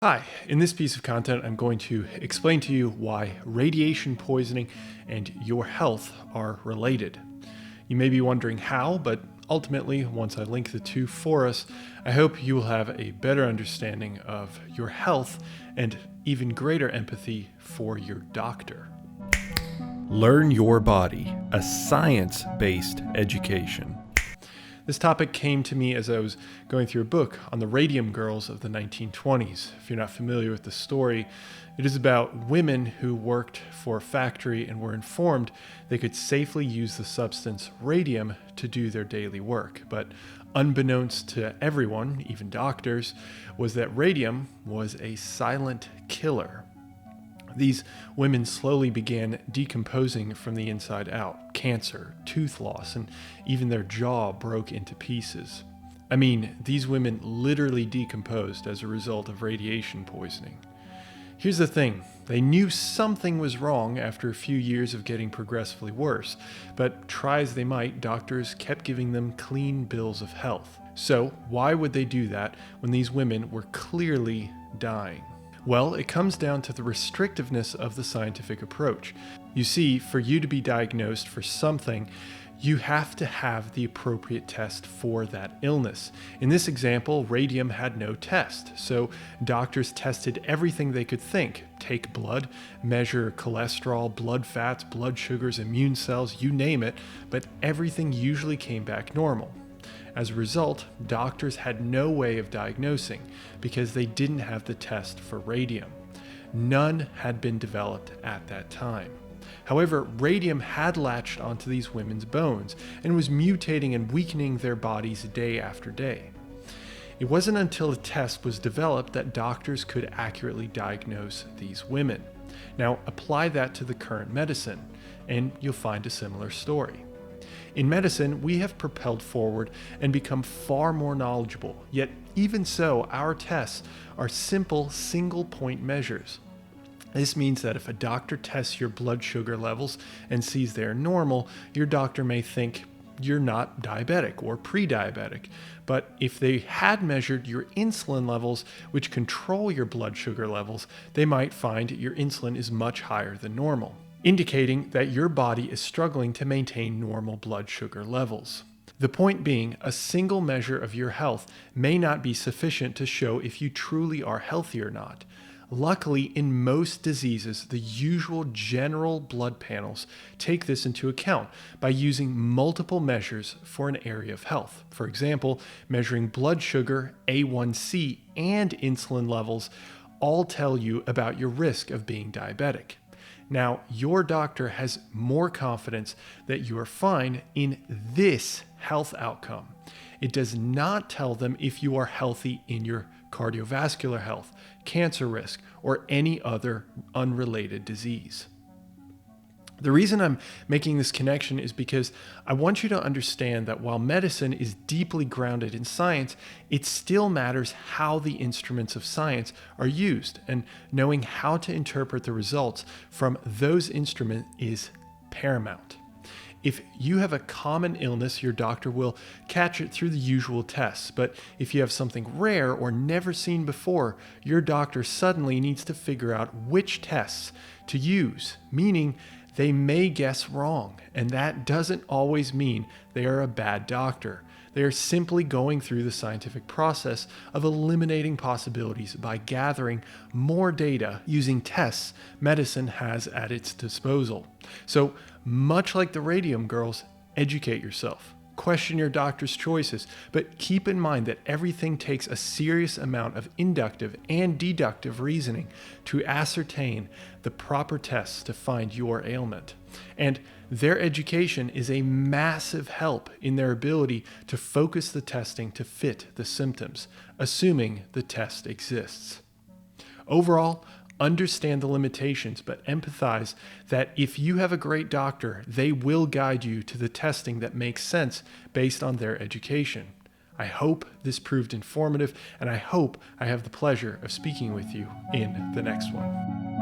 Hi, in this piece of content, I'm going to explain to you why radiation poisoning and your health are related. You may be wondering how, but ultimately, once I link the two for us, I hope you will have a better understanding of your health and even greater empathy for your doctor. Learn Your Body, a science-based education. This topic came to me as I was going through a book on the Radium Girls of the 1920s. If you're not familiar with the story, it is about women who worked for a factory and were informed they could safely use the substance radium to do their daily work. But unbeknownst to everyone, even doctors, was that radium was a silent killer. These women slowly began decomposing from the inside out. Cancer, tooth loss, and even their jaw broke into pieces. I mean, these women literally decomposed as a result of radiation poisoning. Here's the thing, they knew something was wrong after a few years of getting progressively worse, but try as they might, doctors kept giving them clean bills of health. So why would they do that when these women were clearly dying? Well, it comes down to the restrictiveness of the scientific approach. You see, for you to be diagnosed for something, you have to have the appropriate test for that illness. In this example, radium had no test, so doctors tested everything they could think. Take blood, measure cholesterol, blood fats, blood sugars, immune cells, you name it, but everything usually came back normal. As a result, doctors had no way of diagnosing because they didn't have the test for radium. None had been developed at that time. However, radium had latched onto these women's bones and was mutating and weakening their bodies day after day. It wasn't until a test was developed that doctors could accurately diagnose these women. Now, apply that to the current medicine, and you'll find a similar story. In medicine, we have propelled forward and become far more knowledgeable, yet even so, our tests are simple single-point measures. This means that if a doctor tests your blood sugar levels and sees they're normal, your doctor may think you're not diabetic or pre-diabetic. But if they had measured your insulin levels, which control your blood sugar levels, they might find your insulin is much higher than normal, indicating that your body is struggling to maintain normal blood sugar levels. The point being, a single measure of your health may not be sufficient to show if you truly are healthy or not. Luckily, in most diseases, the usual general blood panels take this into account by using multiple measures for an area of health. For example, measuring blood sugar, A1C, and insulin levels all tell you about your risk of being diabetic. Now, your doctor has more confidence that you are fine in this health outcome. It does not tell them if you are healthy in your cardiovascular health, cancer risk, or any other unrelated disease. The reason I'm making this connection is because I want you to understand that while medicine is deeply grounded in science, it still matters how the instruments of science are used, and knowing how to interpret the results from those instruments is paramount. If you have a common illness, your doctor will catch it through the usual tests. But if you have something rare or never seen before, your doctor suddenly needs to figure out which tests to use, meaning they may guess wrong, and that doesn't always mean they are a bad doctor. They are simply going through the scientific process of eliminating possibilities by gathering more data using tests medicine has at its disposal. So, much like the Radium Girls, educate yourself. Question your doctor's choices, but keep in mind that everything takes a serious amount of inductive and deductive reasoning to ascertain the proper tests to find your ailment. And their education is a massive help in their ability to focus the testing to fit the symptoms, assuming the test exists. Overall, understand the limitations, but empathize that if you have a great doctor, they will guide you to the testing that makes sense based on their education. I hope this proved informative, and I hope I have the pleasure of speaking with you in the next one.